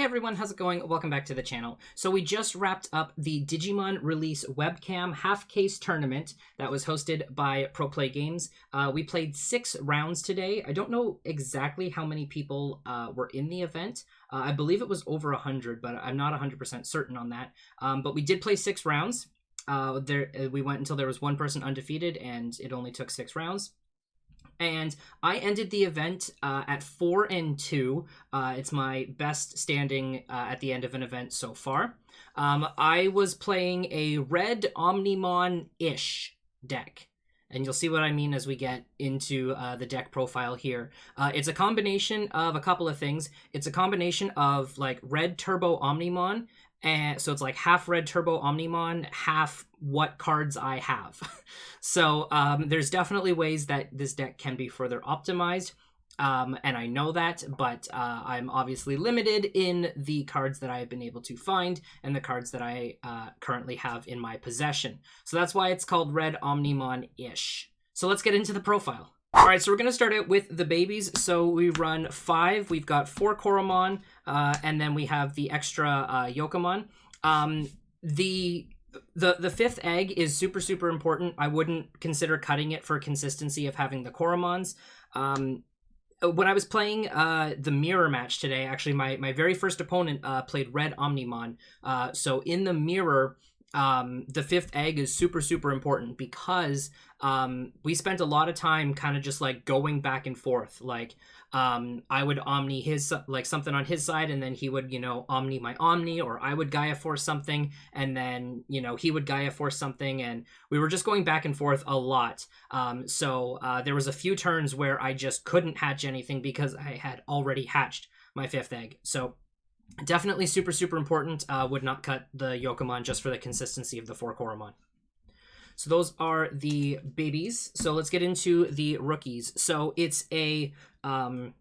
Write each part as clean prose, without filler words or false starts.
everyone, how's it going? Welcome back to the channel. So we just wrapped up the Digimon Release Webcam Half Case Tournament that was hosted by Pro Play Games. We played 6 rounds today. I don't know exactly how many people were in the event. I believe it was over 100, but I'm not 100% certain on that. But we did play 6 rounds. We went until there was one person undefeated, and it only took 6 rounds. And I ended the event at 4-2. It's my best standing at the end of an event so far. I was playing a red Omnimon-ish deck. And you'll see what I mean as we get into the deck profile here. It's a combination of a couple of things. It's a combination of like red turbo Omnimon, and so it's like half red turbo Omnimon, half what cards I have. So there's definitely ways that this deck can be further optimized. And I know that, but I'm obviously limited in the cards that I have been able to find and the cards that I currently have in my possession. So that's why it's called Red Omnimon-ish. So let's get into the profile. All right, so we're going to start out with the babies. So we run 5. We've got 4 Koromon, and then we have the extra Yokomon. The 5th egg is super important. I wouldn't consider cutting it for consistency of having the Koromons. When I was playing the mirror match today, actually my very first opponent played Red Omnimon. So in the mirror, the 5th egg is super important because we spent a lot of time kind of just like going back and forth. Like I would Omni his, like something on his side, and then he would, Omni my Omni, or I would Gaia Force something, and then, he would Gaia Force something, and we were just going back and forth a lot. So there was a few turns where I just couldn't hatch anything because I had already hatched my 5th egg. So definitely super important. Would not cut the Yokomon just for the consistency of the 4 Koromon. So those are the babies. So let's get into the rookies. So it's a 14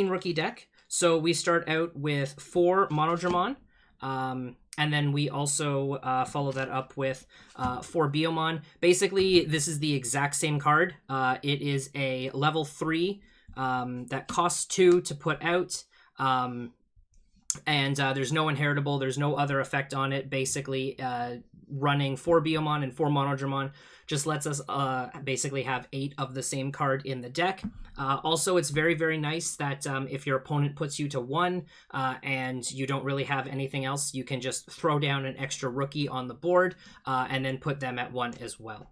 rookie deck. So we start out with 4 Monodramon, and then we also follow that up with 4 Biomon. Basically, this is the exact same card. It is a level 3 that costs 2 to put out. And there's no inheritable, there's no other effect on it. Basically, running 4 Biomon and 4 Monodramon just lets us basically have 8 of the same card in the deck. Also, it's very nice that if your opponent puts you to 1 and you don't really have anything else, you can just throw down an extra rookie on the board and then put them at 1 as well.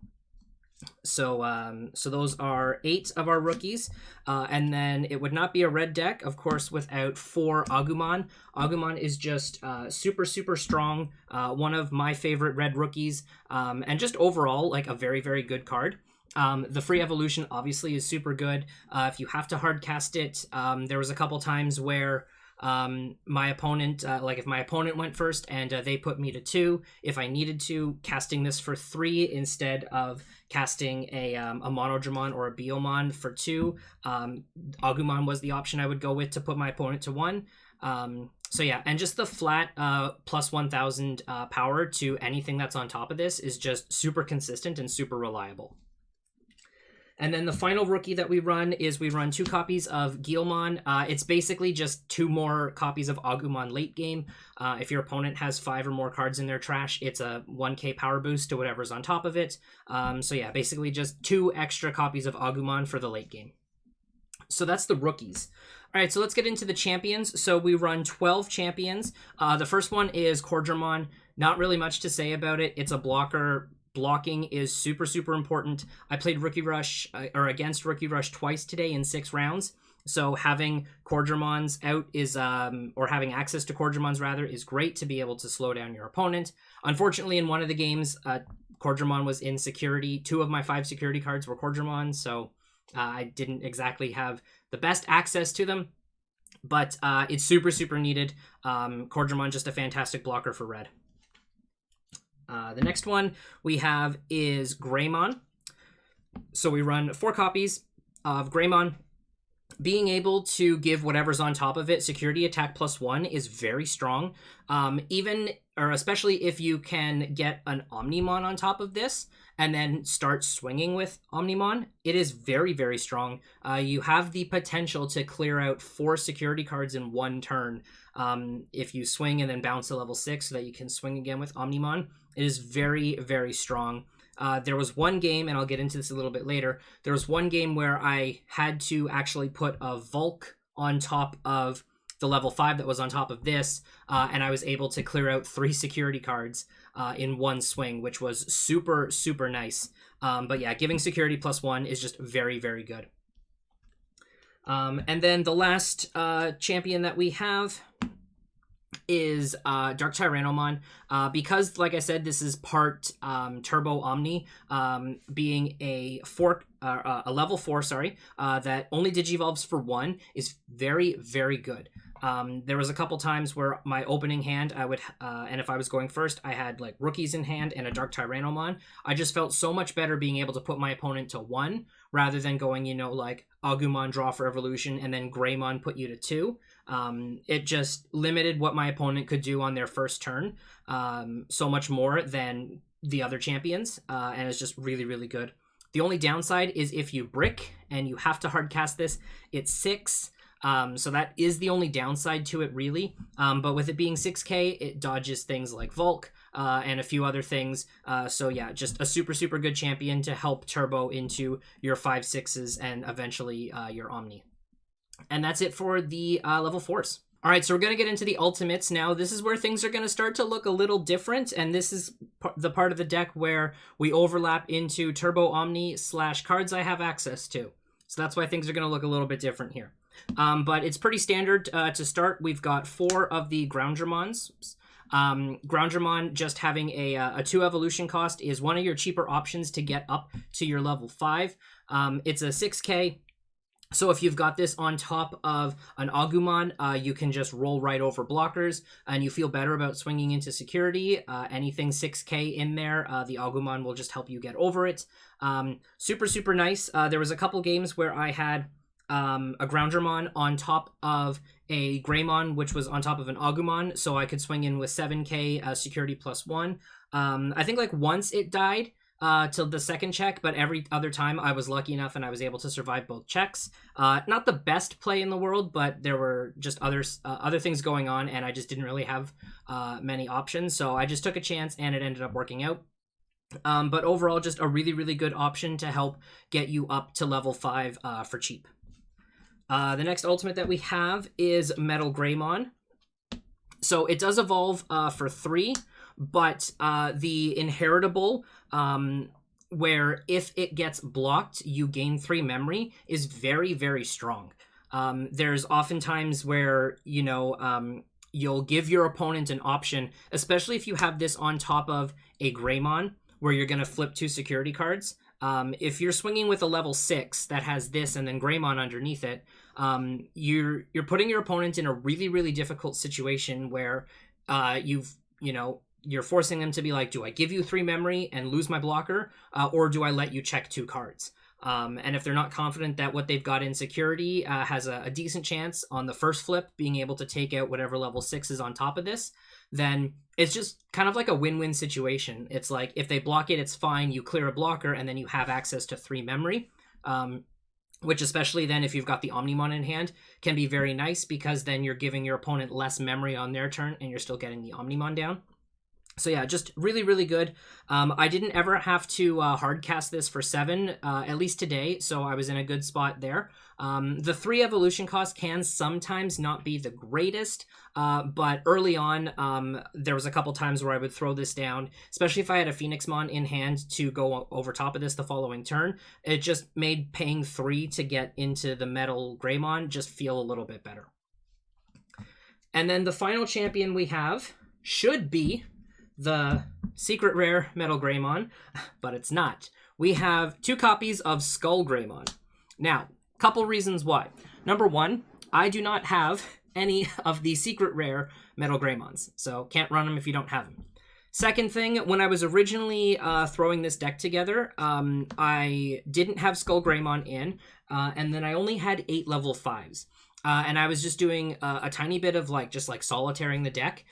So those are 8 of our rookies, and then it would not be a red deck, of course, without 4 Agumon. Agumon is just super strong, one of my favorite red rookies, and just overall like a very good card. The free evolution obviously is super good. If you have to hard cast it, there was a couple times where my opponent, if my opponent went first and they put me to 2, if I needed to, casting this for 3 instead of casting a Monodramon or a Biomon for 2, Agumon was the option I would go with to put my opponent to 1. So yeah, and just the flat plus 1000 power to anything that's on top of this is just super consistent and super reliable. And then the final rookie that we run is we run 2 copies of Guilmon. It's basically just 2 more copies of Agumon late game. If your opponent has 5 or more cards in their trash, it's a 1k power boost to whatever's on top of it. So yeah, basically just 2 extra copies of Agumon for the late game. So that's the rookies. All right, so let's get into the champions. So we run 12 champions. The first one is Cordramon. Not really much to say about it. It's a blocker. Blocking is super important. I played Rookie Rush against Rookie Rush twice today in 6 rounds. So having Cordramons out is, or having access to Cordramons rather, is great to be able to slow down your opponent. Unfortunately, in one of the games, Cordramon was in security. 2 of my 5 security cards were Cordramon, so I didn't exactly have the best access to them. But it's super needed. Cordramon, just a fantastic blocker for red. The next one we have is Greymon. So we run 4 copies of Greymon. Being able to give whatever's on top of it security attack +1 is very strong. Especially if you can get an Omnimon on top of this, and then start swinging with Omnimon, it is very, very strong. You have the potential to clear out 4 security cards in one turn if you swing and then bounce to level 6 so that you can swing again with Omnimon. It is very, very strong. There was one game, and I'll get into this a little bit later, there was one game where I had to actually put a Volk on top of the level 5 that was on top of this, and I was able to clear out 3 security cards in one swing, which was super, super nice. But yeah, giving security +1 is just very, very good. And then the last champion that we have is Dark Tyranomon. Because, like I said, this is part Turbo Omni, being a level 4, that only Digivolves for 1 is very, very good. There was a couple times where my opening hand, I would, and if I was going first, I had like rookies in hand and a Dark Tyranomon. I just felt so much better being able to put my opponent to 1 rather than going, like Agumon draw for evolution and then Greymon put you to 2. It just limited what my opponent could do on their first turn so much more than the other champions, and it's just really, really good. The only downside is if you brick and you have to hard cast this, it's 6. So that is the only downside to it, really. But with it being 6k, it dodges things like Volk and a few other things. So yeah, just a super, super good champion to help turbo into your 5/6s and eventually your Omni. And that's it for the level 4s. All right, so we're going to get into the ultimates now. This is where things are going to start to look a little different, and this is the part of the deck where we overlap into Turbo Omni / cards I have access to. So that's why things are going to look a little bit different here. But it's pretty standard to start. We've got 4 of the Groundramons. Groundramon just having a 2 evolution cost is one of your cheaper options to get up to your level 5. It's a 6k. So if you've got this on top of an Agumon, you can just roll right over blockers, and you feel better about swinging into security. Anything 6k in there, the Agumon will just help you get over it. Super, super nice. There was a couple games where I had a Groundramon on top of a Greymon, which was on top of an Agumon, so I could swing in with 7k security +1. I think like once it died till the second check, but every other time I was lucky enough and I was able to survive both checks. Not the best play in the world, but there were just other things going on, and I just didn't really have many options, so I just took a chance and it ended up working out. But overall, just a really, really good option to help get you up to level 5 for cheap. The next ultimate that we have is Metal Greymon. So it does evolve for 3, but the inheritable, where if it gets blocked, you gain 3 memory, is very, very strong. There's oftentimes where, you'll give your opponent an option, especially if you have this on top of a Greymon, where you're going to flip 2 security cards. If you're swinging with a level 6 that has this and then Greymon underneath it, you're putting your opponent in a really, really difficult situation where you're forcing them to be like, do I give you 3 memory and lose my blocker, or do I let you check 2 cards? And if they're not confident that what they've got in security has a decent chance on the first flip being able to take out whatever level 6 is on top of this, then it's just kind of like a win-win situation. It's like, if they block it, it's fine. You clear a blocker, and then you have access to 3 memory, which, especially then if you've got the Omnimon in hand, can be very nice, because then you're giving your opponent less memory on their turn, and you're still getting the Omnimon down. So yeah, just really, really good. I didn't ever have to hard cast this for 7, at least today, so I was in a good spot there. The 3 evolution cost can sometimes not be the greatest, but early on, there was a couple times where I would throw this down, especially if I had a Phoenixmon in hand to go over top of this the following turn. It just made paying 3 to get into the Metal Greymon just feel a little bit better. And then the final champion we have should be the secret rare Metal Greymon, but it's not. We have 2 copies of Skull Greymon. Now, couple reasons why. Number 1, I do not have any of the secret rare Metal Greymons, so can't run them if you don't have them. Second thing, when I was originally throwing this deck together, I didn't have Skull Greymon in, and then I only had 8 level 5s. And I was just doing a tiny bit of just solitaring the deck.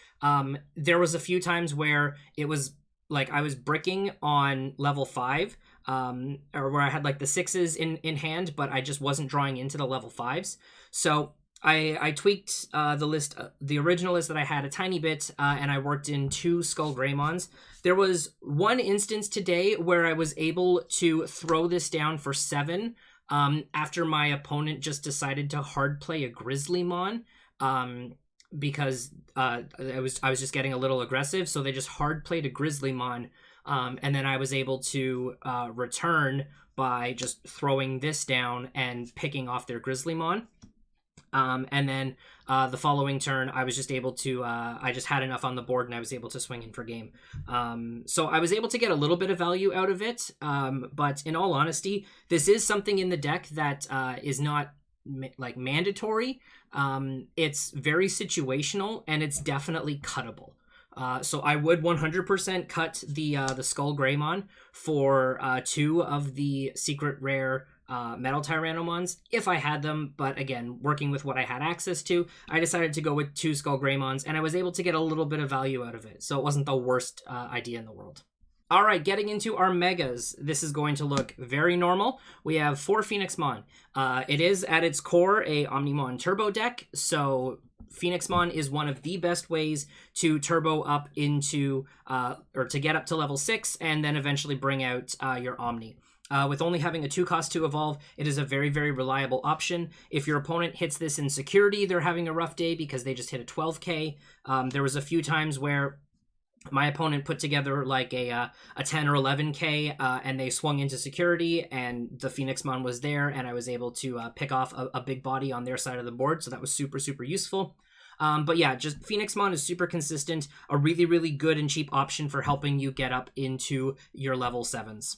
There was a few times where it was like I was bricking on level 5, or where I had like the 6s in hand, but I just wasn't drawing into the level 5s. So I tweaked the list, the original list that I had a tiny bit, and I worked in 2 Skull Greymons. There was one instance today where I was able to throw this down for 7, after my opponent just decided to hard play a Grizzlymon, because I was just getting a little aggressive, so they just hard played a Grizzlymon, and then I was able to return by just throwing this down and picking off their Grizzlymon. And then the following turn, I was just able to, I just had enough on the board and I was able to swing in for game. So I was able to get a little bit of value out of it. But in all honesty, this is something in the deck that is not like mandatory. It's very situational and it's definitely cuttable. So I would 100% cut the Skull Greymon for 2 of the secret rare Metal Tyrannomons if I had them, but again, working with what I had access to, I decided to go with 2 Skull Greymons, and I was able to get a little bit of value out of it, so it wasn't the worst idea in the world. All right, getting into our megas, this is going to look very normal. We have 4 Phoenixmon. It is, at its core, a Omnimod turbo deck, so Phoenixmon is one of the best ways to turbo up into, or to get up to level 6, and then eventually bring out your Omni. With only having a 2 cost to evolve, it is a very, very reliable option. If your opponent hits this in security, they're having a rough day because they just hit a 12k. There was a few times where my opponent put together like a 10 or 11k, and they swung into security, and the Phoenixmon was there, and I was able to pick off a big body on their side of the board, so that was super, super useful. But yeah, just Phoenixmon is super consistent, a really, really good and cheap option for helping you get up into your level 7s.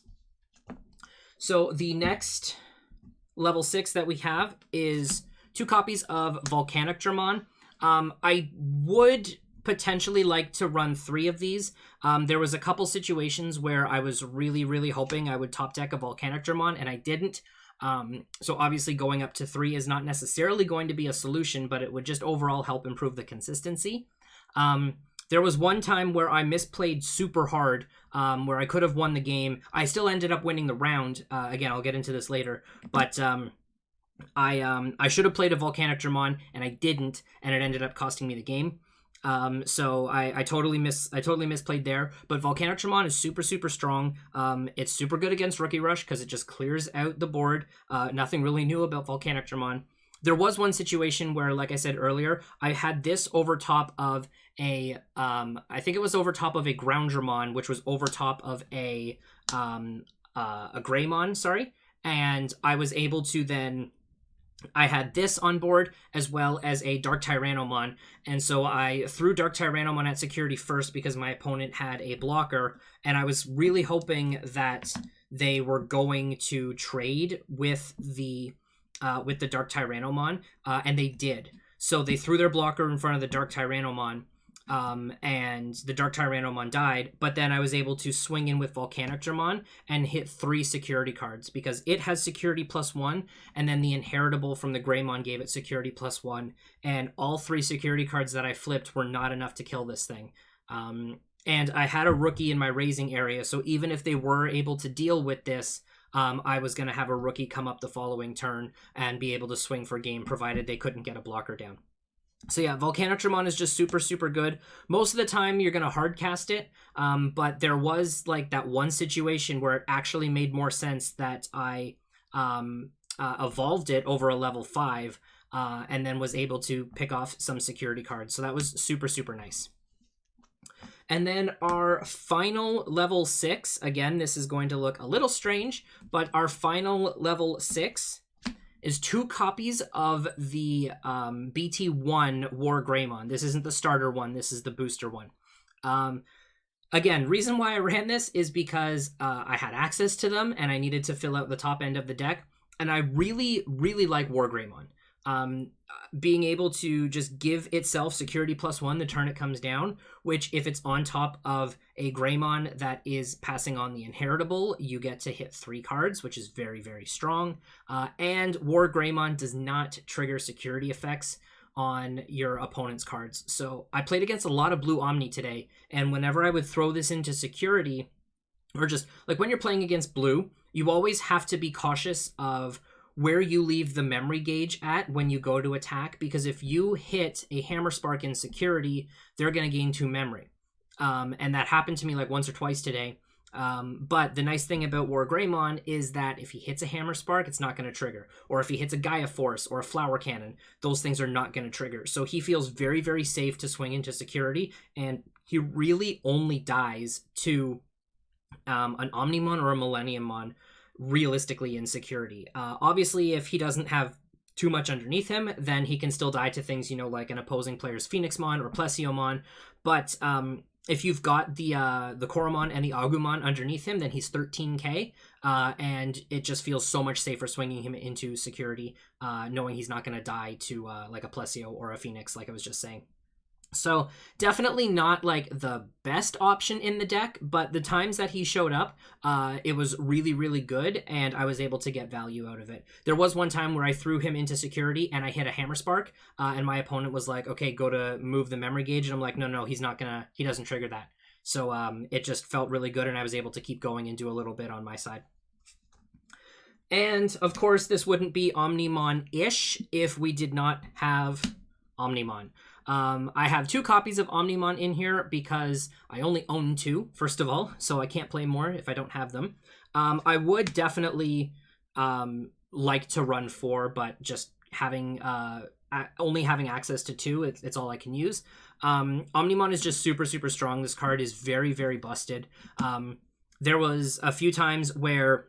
So the next level 6 that we have is 2 copies of Volcanic German. I would potentially like to run 3 of these. There was a couple situations where I was really, really hoping I would top deck a Volcanic German, and I didn't. So obviously going up to 3 is not necessarily going to be a solution, but it would just overall help improve the consistency. There was one time where I misplayed super hard, where I could have won the game. I still ended up winning the round. Again, I'll get into this later, but I should have played a Volcanic German, and I didn't, and it ended up costing me the game. So I totally misplayed there, but Volcanic German is super, super strong. It's super good against Rookie Rush because it just clears out the board. Nothing really new about Volcanic German. There was one situation where, like I said earlier, I had this over top of a, I think it was over top of a Ground German, which was over top of a Greymon, sorry. And I was able to then, I had this on board as well as a Dark Tyranomon. And so I threw Dark Tyranomon at security first because my opponent had a blocker. And I was really hoping that they were going to trade with the Dark Tyranomon, and they did. So they threw their blocker in front of the Dark Tyranomon, and the Dark Tyranomon died, but then I was able to swing in with Volcanic German and hit 3 security cards, because it has security +1, and then the inheritable from the Greymon gave it security +1, and all 3 security cards that I flipped were not enough to kill this thing. And I had a rookie in my raising area, so even if they were able to deal with this, I was going to have a rookie come up the following turn and be able to swing for game, provided they couldn't get a blocker down. So yeah, Volcanic German is just super, super good. Most of the time, you're going to hard cast it, but there was like that one situation where it actually made more sense that I evolved it over a level 5, and then was able to pick off some security cards. So that was super, super nice. And then our final level 6, again, this is going to look a little strange, but our final level 6 is 2 copies of the BT1 War Greymon. This isn't the starter one, this is the booster one. Again, reason why I ran this is because I had access to them and I needed to fill out the top end of the deck. And I really, really like War Greymon. Being able to just give itself security +1 the turn it comes down, which if it's on top of a Greymon that is passing on the inheritable, you get to hit 3 cards, which is very, very strong. And War Greymon does not trigger security effects, on your opponent's cards. So I played against a lot of blue Omni today, and whenever I would throw this into security, or just like when you're playing against blue, you always have to be cautious of where you leave the memory gauge at when you go to attack, because if you hit a Hammer Spark in security, they're going to gain 2 memory. And that happened to me like once or twice today. But the nice thing about War Greymon is that if he hits a Hammer Spark, it's not going to trigger. Or if he hits a Gaia Force or a Flower Cannon, those things are not going to trigger. So he feels very, very safe to swing into security, and he really only dies to an Omnimon or a Millenniummon realistically in security. Obviously, if he doesn't have too much underneath him, then he can still die to things, like an opposing player's Phoenixmon or Plesiomon. But if you've got the Koromon and the Agumon underneath him, then he's 13k, and it just feels so much safer swinging him into security, knowing he's not going to die to like a Plesio or a Phoenix, like I was just saying. So definitely not like the best option in the deck, but the times that he showed up, it was really, really good, and I was able to get value out of it. There was one time where I threw him into security and I hit a Hammer Spark, and my opponent was like, okay, go to move the memory gauge, and I'm like, no, he doesn't trigger that. So it just felt really good, and I was able to keep going and do a little bit on my side. And of course, this wouldn't be Omnimon-ish if we did not have Omnimon. I have 2 copies of Omnimon in here because I only own 2, first of all, so I can't play more if I don't have them. I would definitely like to run 4, but just having only having access to 2, it's all I can use. Omnimon is just super, super strong. This card is very, very busted. There was a few times where,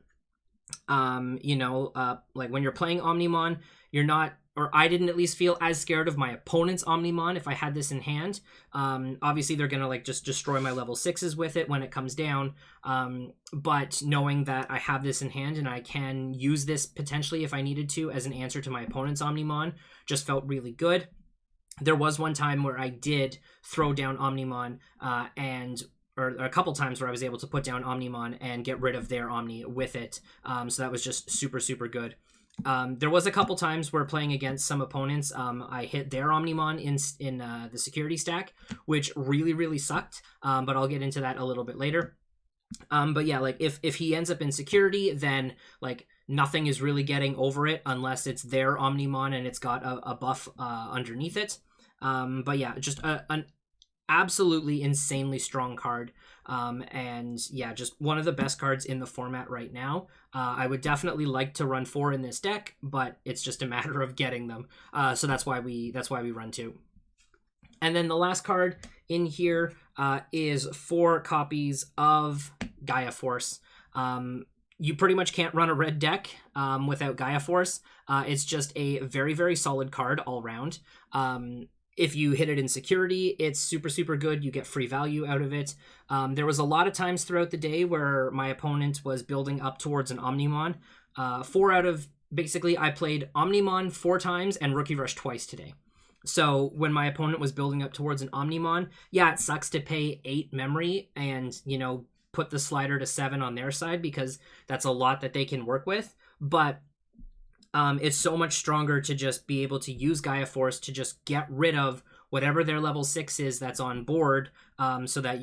like when you're playing Omnimon, you're not, or I didn't at least feel as scared of my opponent's Omnimon if I had this in hand. Obviously, they're going to like just destroy my level 6s with it when it comes down. But knowing that I have this in hand and I can use this potentially if I needed to as an answer to my opponent's Omnimon just felt really good. There was one time where I did throw down Omnimon or a couple times where I was able to put down Omnimon and get rid of their Omni with it. So that was just super, super good. There was a couple times where playing against some opponents, I hit their Omnimon in the security stack, which really, really sucked. But I'll get into that a little bit later. But yeah, like if he ends up in security, then like nothing is really getting over it unless it's their Omnimon and it's got a buff underneath it. But yeah, just an absolutely insanely strong card. And yeah, just one of the best cards in the format right now. I would definitely like to run 4 in this deck, but it's just a matter of getting them. So that's why we run 2. And then the last card in here is 4 copies of Gaia Force. You pretty much can't run a red deck without Gaia Force. It's just a very, very solid card all around. If you hit it in security, it's super, super good. You get free value out of it. There was a lot of times throughout the day where my opponent was building up towards an Omnimon. Basically, I played Omnimon 4 times and Rookie Rush twice today. So when my opponent was building up towards an Omnimon, yeah, it sucks to pay 8 memory and, put the slider to 7 on their side because that's a lot that they can work with. But it's so much stronger to just be able to use Gaia Force to just get rid of whatever their level 6 is that's on board, so that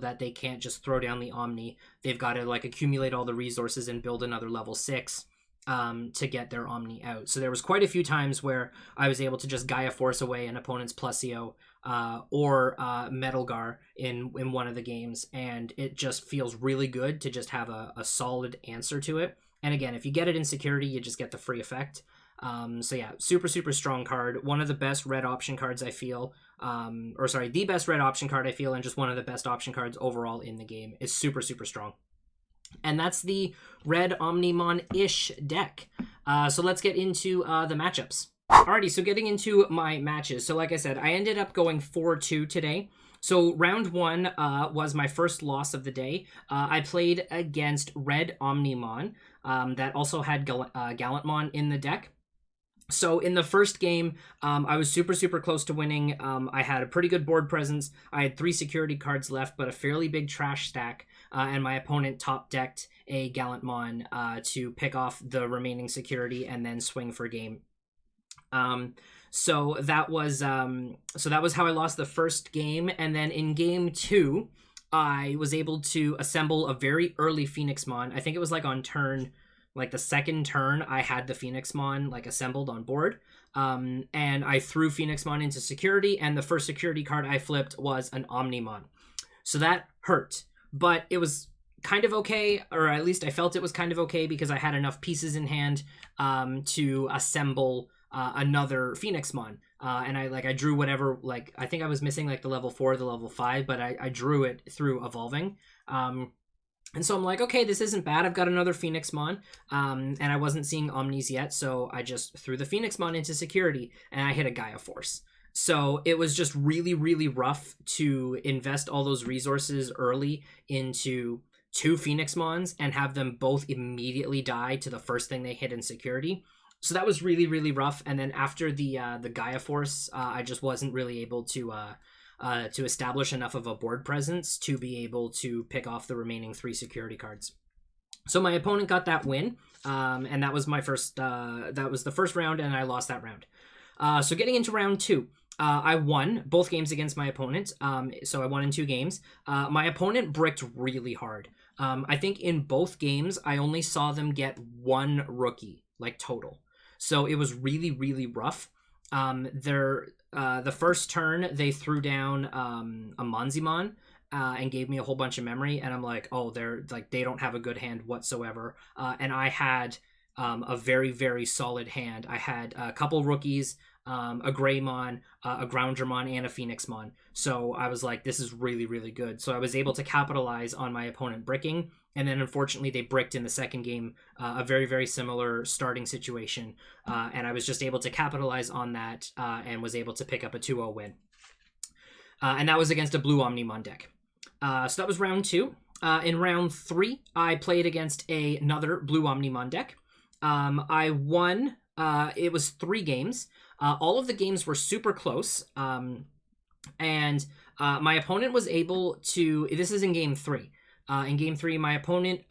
that they can't just throw down the Omni. They've got to like accumulate all the resources and build another level 6 to get their Omni out. So there was quite a few times where I was able to just Gaia Force away an opponent's Plesio or Metalgar in one of the games, and it just feels really good to just have a solid answer to it. And again, if you get it in security, you just get the free effect. So yeah, super, super strong card. One of the best red option cards I feel, the best red option card I feel, and just one of the best option cards overall in the game. Is super, super strong. And that's the red Omnimon-ish deck. So let's get into the matchups. Alrighty, so getting into my matches. So like I said, I ended up going 4-2 today. So round 1 was my first loss of the day. I played against red Omnimon that also had Gallantmon in the deck. So in the first game, I was super, super close to winning. I had a pretty good board presence. I had 3 security cards left, but a fairly big trash stack. And my opponent top-decked a Gallantmon to pick off the remaining security and then swing for game. So that was how I lost the first game. And then in game 2, I was able to assemble a very early Phoenixmon. I think it was like on turn, like the second turn, I had the Phoenixmon like assembled on board. And I threw Phoenixmon into security, and the first security card I flipped was an Omnimod. So that hurt, but it was kind of okay, or at least I felt it was kind of okay because I had enough pieces in hand to assemble another Phoenixmon. And I drew whatever, like, I think I was missing like the level 4, the level 5, but I drew it through evolving. And so I'm like, okay, this isn't bad. I've got another Phoenixmon, and I wasn't seeing Omnis yet, so I just threw the Phoenixmon into security, and I hit a Gaia Force. So it was just really, really rough to invest all those resources early into 2 Phoenixmons and have them both immediately die to the first thing they hit in security. So that was really, really rough. And then after the Gaia Force, I just wasn't really able to establish enough of a board presence to be able to pick off the remaining 3 security cards. So my opponent got that win, and that was my first. That was the first round, and I lost that round. So getting into round 2, I won both games against my opponent. So I won in 2 games. My opponent bricked really hard. I think in both games, I only saw them get 1 rookie, like total. So it was really, really rough. The first turn, they threw down a Monzimon and gave me a whole bunch of memory, and I'm like, oh, they don't have a good hand whatsoever. And I had a very, very solid hand. I had a couple rookies, a Greymon, a Groundermon, and a Phoenixmon. So I was like, this is really, really good. So I was able to capitalize on my opponent bricking, and then unfortunately they bricked in the second game, a very, very similar starting situation, and I was just able to capitalize on that and was able to pick up a 2-0 win. And that was against a blue Omnimon deck. So that was round 2. In round 3, I played against another blue Omnimon deck. I won. It was 3 games. All of the games were super close. And my opponent was able to... This is in game 3. In game 3, my opponent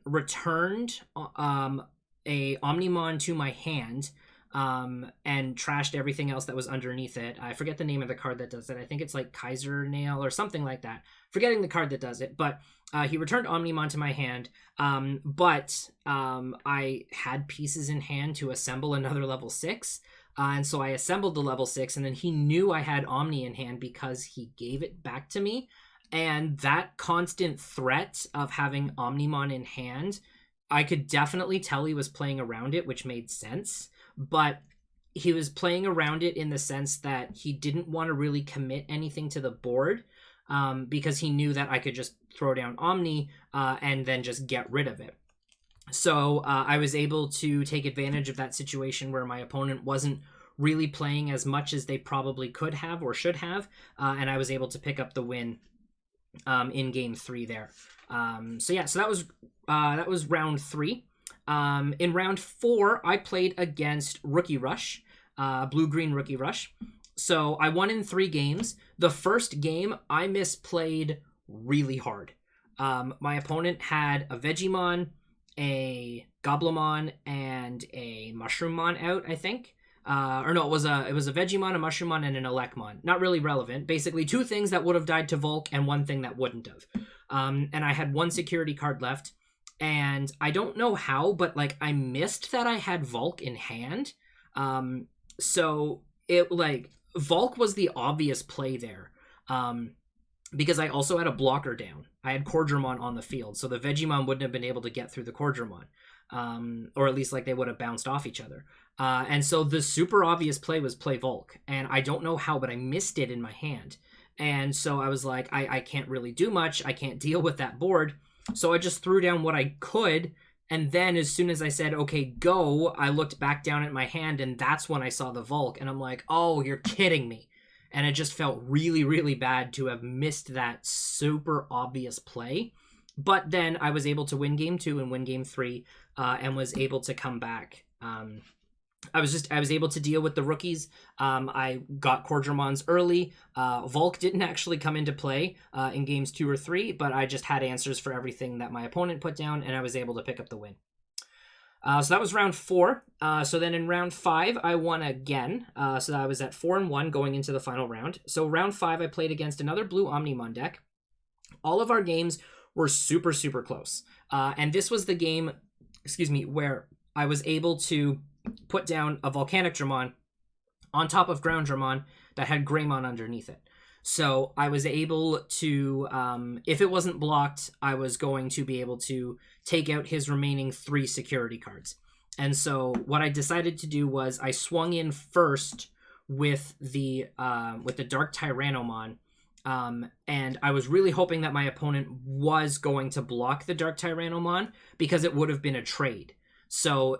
returned a Omnimon to my hand and trashed everything else that was underneath it. I forget the name of the card that does it. I think it's like Kaiser Nail or something like that. Forgetting the card that does it. But he returned Omnimon to my hand. But I had pieces in hand to assemble another level 6. And so I assembled the level 6, and then he knew I had Omni in hand because he gave it back to me. And that constant threat of having Omnimon in hand, I could definitely tell he was playing around it, which made sense. But he was playing around it in the sense that he didn't want to really commit anything to the board because he knew that I could just throw down Omni and then just get rid of it. So I was able to take advantage of that situation where my opponent wasn't really playing as much as they probably could have or should have, and I was able to pick up the win in game 3 there. So that was round 3. In round 4, I played against Rookie Rush, blue-green Rookie Rush. So I won in 3 games. The first game, I misplayed really hard. My opponent had a Vegemon, a Goblimon, and a Mushroomon out, I think. Or no, it was a Vegemon, a Mushroomon, and an Elecmon. Not really relevant. Basically, 2 things that would have died to Volk and 1 thing that wouldn't have. And I had 1 security card left. And I don't know how, but like I missed that I had Volk in hand. So it like Volk was the obvious play there. Because I also had a blocker down. I had Cordramon on the field, so the Vegemon wouldn't have been able to get through the Cordramon. Or at least like they would have bounced off each other. And so the super obvious play was play Volk. And I don't know how, but I missed it in my hand. And so I was like, I can't really do much. I can't deal with that board. So I just threw down what I could. And then as soon as I said, okay, go, I looked back down at my hand, and that's when I saw the Volk. And I'm like, oh, you're kidding me. And it just felt really, really bad to have missed that super obvious play. But then I was able to win game 2 and win game 3 and was able to come back. I was able to deal with the rookies. I got Cordramons early. Volk didn't actually come into play in games 2 or 3, but I just had answers for everything that my opponent put down, and I was able to pick up the win. So that was round 4. So then in round 5, I won again. So I was at 4-1 going into the final round. So round 5, I played against another blue Omnimod deck. All of our games were super, super close. And this was the game, where I was able to put down a Volcanic German on top of Ground German that had Greymon underneath it. So I was able to, if it wasn't blocked, I was going to be able to take out his remaining 3 security cards. And so what I decided to do was I swung in first with the Dark Tyranomon, and I was really hoping that my opponent was going to block the Dark Tyranomon because it would have been a trade. So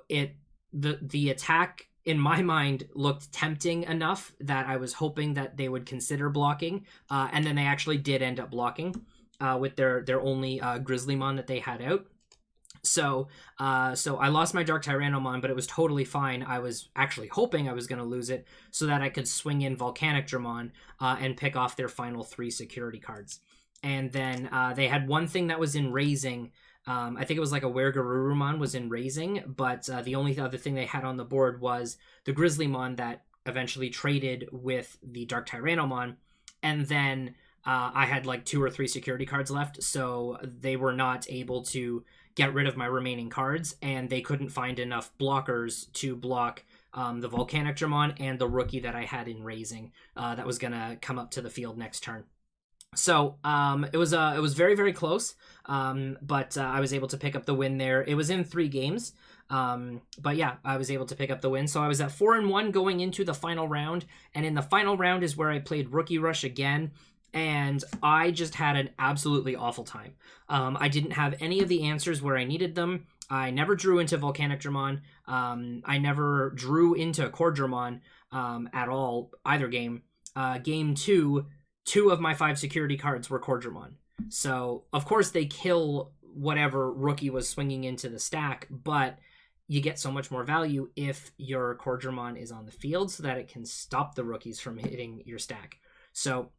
the attack in my mind looked tempting enough that I was hoping that they would consider blocking, and then they actually did end up blocking with their only Grizzlymon that they had out. So I lost my Dark Tyranomon, but it was totally fine. I was actually hoping I was going to lose it so that I could swing in Volcanic German and pick off their final 3 security cards. And then they had one thing that was in raising. I think it was like a Wergarurumon was in raising, but the only other thing they had on the board was the Grizzlymon that eventually traded with the Dark Tyranomon. And then I had like 2 or 3 security cards left, so they were not able to get rid of my remaining cards, and they couldn't find enough blockers to block the Volcanic German and the rookie that I had in raising that was going to come up to the field next turn. So it was very, very close, but I was able to pick up the win there. It was in 3 games, but yeah, I was able to pick up the win. So I was at 4-1 going into the final round, and in the final round is where I played Rookie Rush again, and I just had an absolutely awful time. I didn't have any of the answers where I needed them. I never drew into Volcanic German. I never drew into Core German at all, either game. Game 2, 2 of my 5 security cards were Core German. So, of course, they kill whatever rookie was swinging into the stack, but you get so much more value if your Core German is on the field so that it can stop the rookies from hitting your stack. So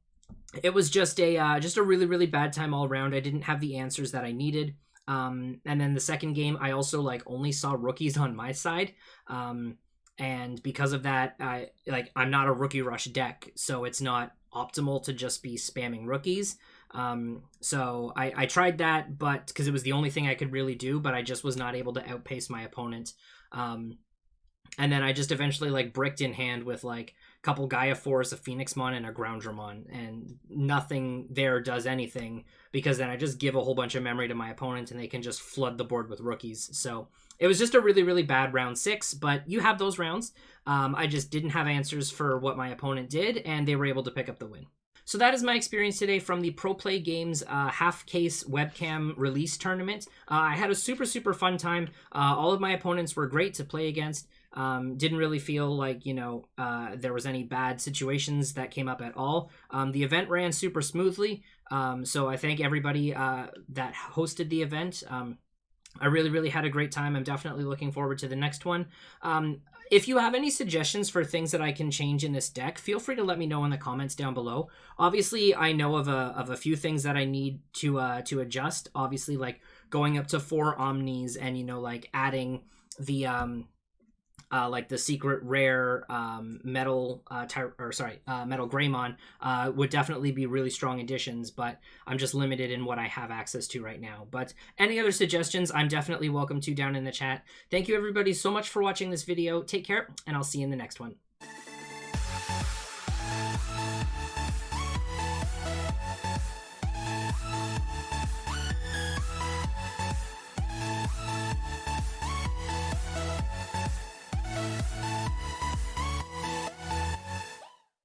it was just a really, really bad time all around. I didn't have the answers that I needed. And then the second game, I also only saw rookies on my side. And because of that, I'm not a Rookie Rush deck, so it's not optimal to just be spamming rookies. So I tried that, but because it was the only thing I could really do, but I just was not able to outpace my opponent. And then I just eventually bricked in hand with a couple Gaia Force, a Phoenixmon, and a Ground German, and nothing there does anything because then I just give a whole bunch of memory to my opponent and they can just flood the board with rookies. So it was just a really, really bad round 6, but you have those rounds. I just didn't have answers for what my opponent did, and they were able to pick up the win. So that is my experience today from the Pro Play Games Half Case Webcam Release Tournament. I had a super, super fun time. All of my opponents were great to play against. Didn't really feel like, there was any bad situations that came up at all. The event ran super smoothly. So I thank everybody that hosted the event. I really, really had a great time. I'm definitely looking forward to the next one. If you have any suggestions for things that I can change in this deck, feel free to let me know in the comments down below. Obviously, I know of a few things that I need to adjust. Obviously, going up to 4 Omnis and, adding the the secret rare metal Greymon would definitely be really strong additions, but I'm just limited in what I have access to right now. But any other suggestions, I'm definitely welcome to down in the chat. Thank you everybody so much for watching this video. Take care, and I'll see you in the next one.